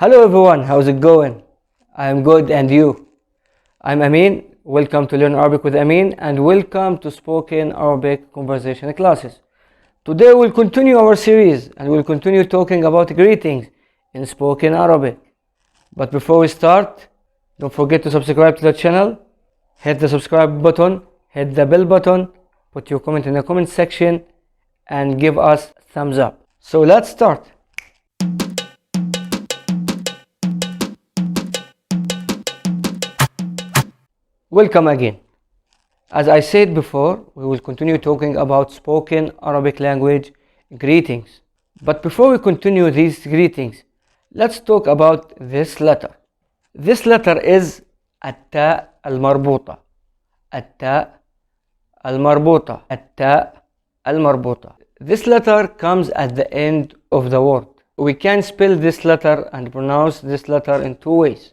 Hello everyone, how's it going? I'm good, and you? I'm Amin. Welcome to Learn Arabic with Amin, and welcome to Spoken Arabic Conversation Classes. Today we'll continue our series and we'll continue talking about greetings in Spoken Arabic. But before we start, don't forget to subscribe to the channel, hit the subscribe button, hit the bell button, put your comment in the comment section, and give us a thumbs up. So let's start. Welcome again. As I said before, we will continue talking about spoken Arabic language greetings. But before we continue these greetings, let's talk about this letter. This letter is التاء المربوطة. التاء المربوطة. التاء المربوطة. This letter comes at the end of the word. We can spell this letter and pronounce this letter in two ways.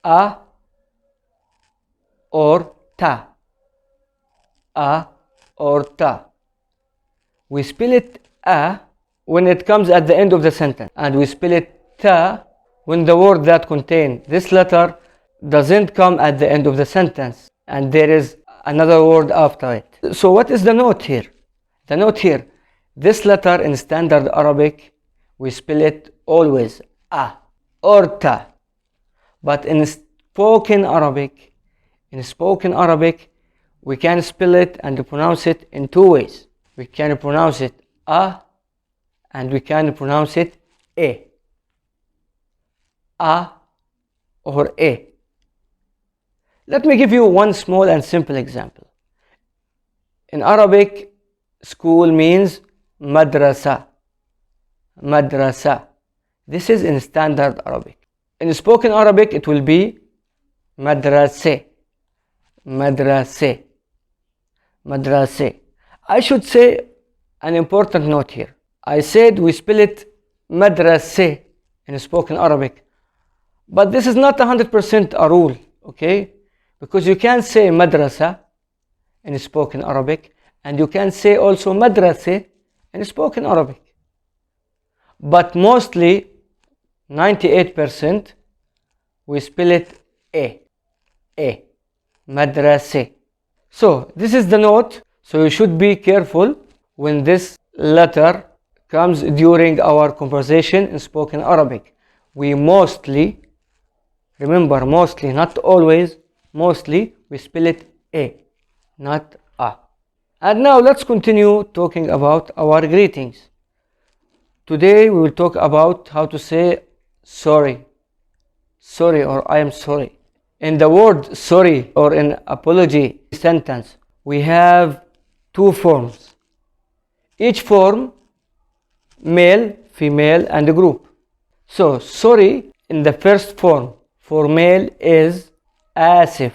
A or ta. A or ta. We spell it a when it comes at the end of the sentence, and we spell it ta when the word that contains this letter doesn't come at the end of the sentence and there is another word after it. So what is the note here? The note here, this letter in standard Arabic we spell it always a or ta, but in spoken Arabic we can spell it and pronounce it in two ways. We can pronounce it a and we can pronounce it a. A or a. Let me give you one small and simple example. In Arabic, school means madrasa. Madrasa. This is in standard Arabic. In spoken Arabic, it will be madrase. Madrase. Madrase. I should say an important note here. I said we spell it madrase in spoken Arabic, but this is not 100% a rule, okay? Because you can say madrasa in spoken Arabic and you can say also madrase in spoken Arabic. But mostly 98% we spell it a. Madrase. So this is the note. So you should be careful when this letter comes during our conversation in spoken Arabic. We mostly, remember mostly, not always, mostly we spell it a, not a. And now let's continue talking about our greetings. Today we will talk about how to say sorry. Sorry or I am sorry. In the word sorry or in apology sentence, we have two forms. Each form, male, female, and a group. So, sorry in the first form for male is asif.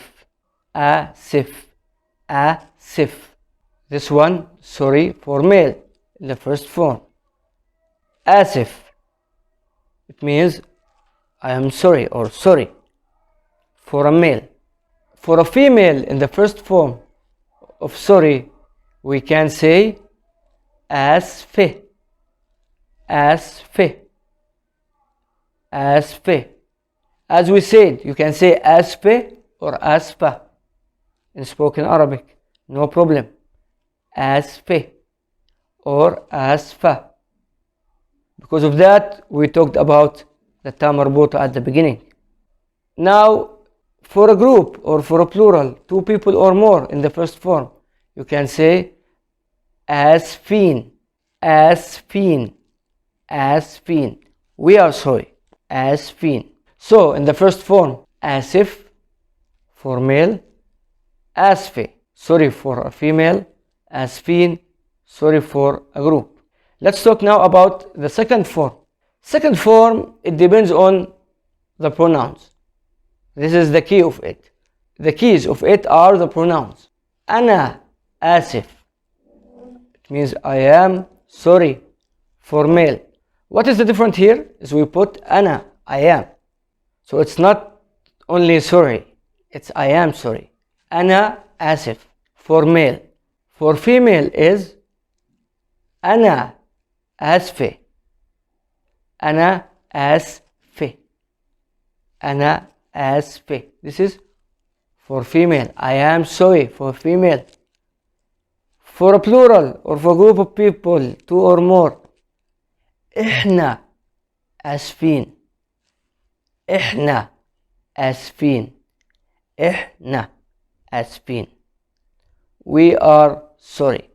Asif. Asif. This one, sorry, for male in the first form. Asif. It means I am sorry or sorry. For a male. For a female in the first form of sorry, we can say asfe. Asfe. Asfe. As we said, you can say asfe or asfa in spoken Arabic, no problem. Asfe or asfa. Because of that, we talked about the ta marbuta at the beginning. Now, for a group or for a plural, two people or more in the first form, you can say asfin. Asfin. Asfin. We are sorry. Asfin. So in the first form, asif for male, asfe, sorry for a female, asfin, sorry for a group. Let's talk now about the second form. Second form, it depends on the pronouns. This is the key of it. The keys of it are the pronouns. Ana asif. It means I am sorry for male. What is the difference here? Is we put ana, I am. So it's not only sorry, it's I am sorry. Ana asif for male. For female is ana asfe. أنا آسف. أنا آسفة. This is for female. I am sorry for female. For a plural or for a group of people, two or more, إحنا آسفين. إحنا آسفين. إحنا آسفين. We are sorry.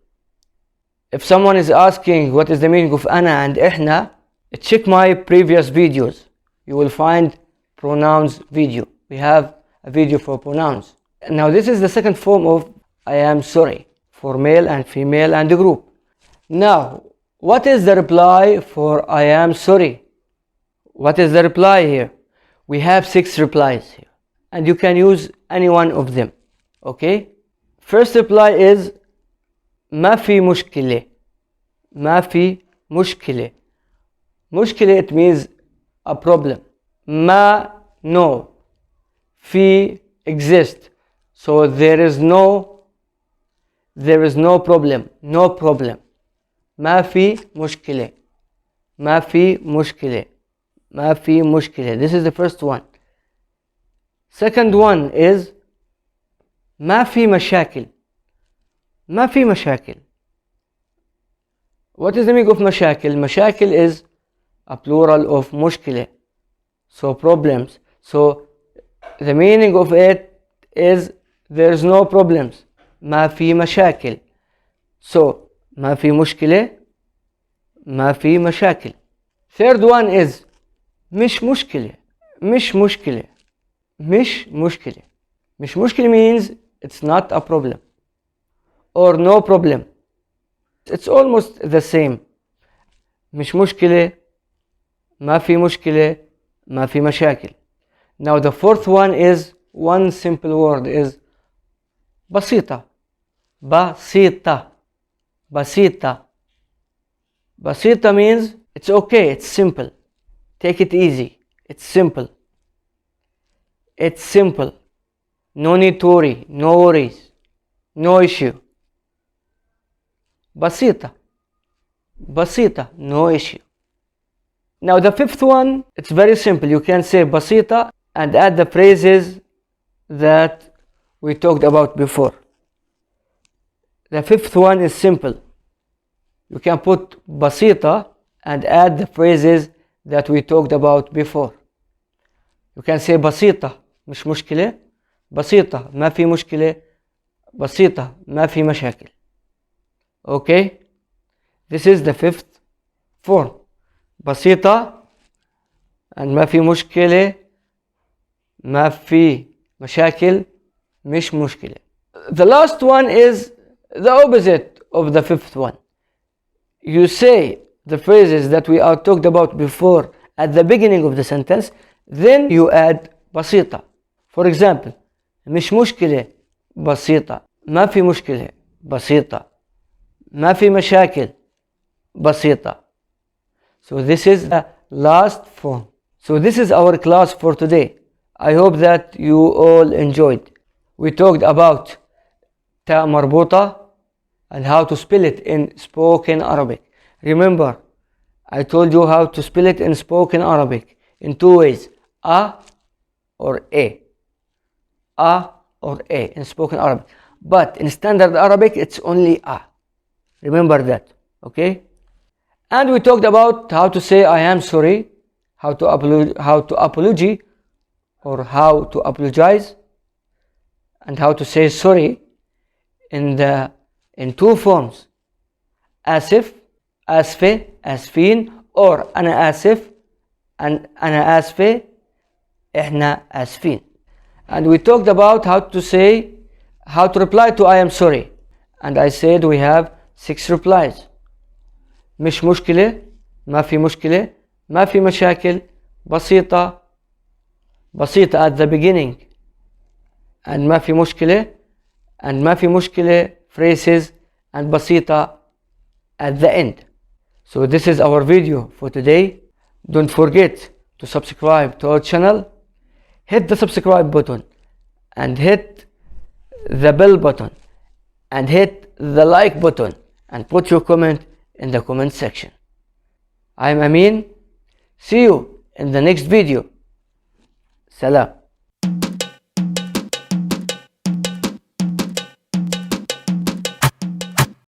If someone is asking what is the meaning of أنا and إحنا, check my previous videos. You will find pronouns video. We have a video for pronouns. Now this is the second form of I am sorry, for male and female and the group. Now, what is the reply for I am sorry? What is the reply here? We have 6 replies here, and you can use any one of them. Okay? First reply is ما في مشكلة. ما في مشكلة. مشكلة, it means a problem. ما, no. في, exist. So there is no problem. No problem. ما في مشكلة. ما في مشكلة. ما في مشكلة. This is the first one. Second one is ما في مشاكل. ما في مشاكل. What is the meaning of مشاكل? مشاكل is a plural of مشكلة. So problems. So the meaning of it is there is no problems. ما في مشاكل. So ما في مشكلة. ما في مشاكل. Third one is مش مشكلة. مش مشكلة. مش مشكلة. مش مشكلة means it's not a problem or no problem. It's almost the same. مش مشكلة. ما في مشكلة. ما في مشاكل. Now the fourth one is one simple word is بسيطة. بسيطة. بسيطة. بسيطة means it's okay, it's simple. Take it easy. It's simple. It's simple. No need to worry. No worries. No issue. بسيطة. بسيطة. No issue. Now the fifth one, it's very simple. You can say بسيطة and add the phrases that we talked about before. The fifth one is simple. You can put بسيطة and add the phrases that we talked about before. You can say بسيطة مش مشكلة. بسيطة ما في مشكلة. بسيطة ما في مشاكل. Okay? This is the fifth form. بسيطة and ما في مشكلة. ما في مشاكل. مش مشكلة. The last one is the opposite of the fifth one. You say the phrases that we are talked about before at the beginning of the sentence, then you add بسيطة. For example, مش مشكلة. بسيطة. ما في مشكلة. بسيطة. ما في مشاكل. بسيطة. So this is the last form. So this is our class for today. I hope that you all enjoyed. We talked about تاء مربوطة and how to spell it in spoken Arabic. Remember, I told you how to spell it in spoken Arabic in 2 ways. A or A. A or A in spoken Arabic. But in standard Arabic, it's only A. Remember that, okay? And we talked about how to say I am sorry, how to apology or how to apologize, and how to say sorry in 2 forms. آسف, آسفة, آسفين, or أنا آسف and أنا آسفة, إحنا آسفين. And we talked about how to reply to I am sorry. And I said we have 6 replies. مش مشكلة. ما في مشكلة. ما في مشاكل. بسيطة. بسيطة at the beginning. And ما في مشكلة. And ما في مشكلة phrases and بسيطة at the end. So this is our video for today. Don't forget to subscribe to our channel. Hit the subscribe button and hit the bell button and hit the like button and put your comment in the comment section. I'm Amin. See you in the next video. سلام.